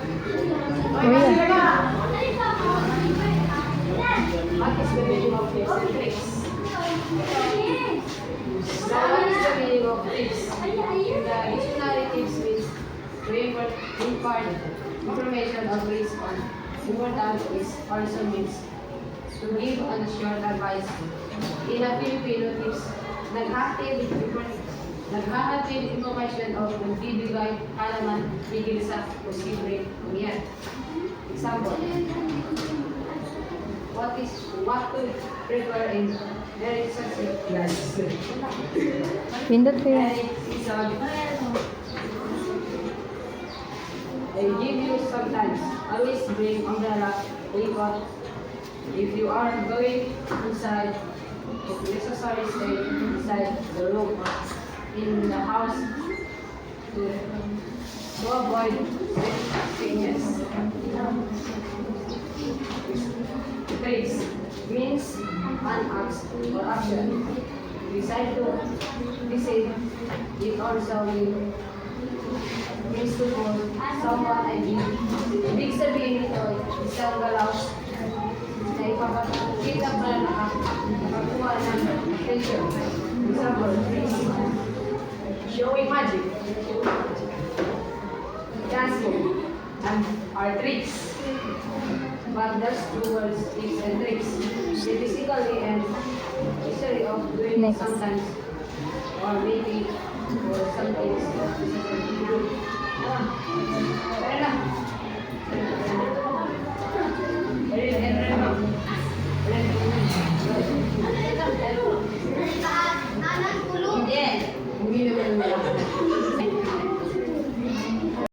Oh, yeah. What is the meaning of tips and tricks? So what is the meaning of tips? In the dictionary, tips means to impart information or based on important is also means to give on short advice. In a Filipino tips, naghahatid information o nagbibigay halaman higil sa posibleng mangyari. Example, what to prepare in very successful. Pindot ko yan. They give you sometimes. Always bring umbrella, raincoat. If you are going inside, if necessary, stay inside the room in the house to avoid sickness. Trace means an act or action. Decide to deceive. It also means to call someone and ibig sabihin nito, isang galaw na ipapakita pa na nakakuha ng attention. Example, showing magic, dancing, and are tricks. But that's two words, tips and tricks. The physically and history of doing Next. sometimes or maybe or some things.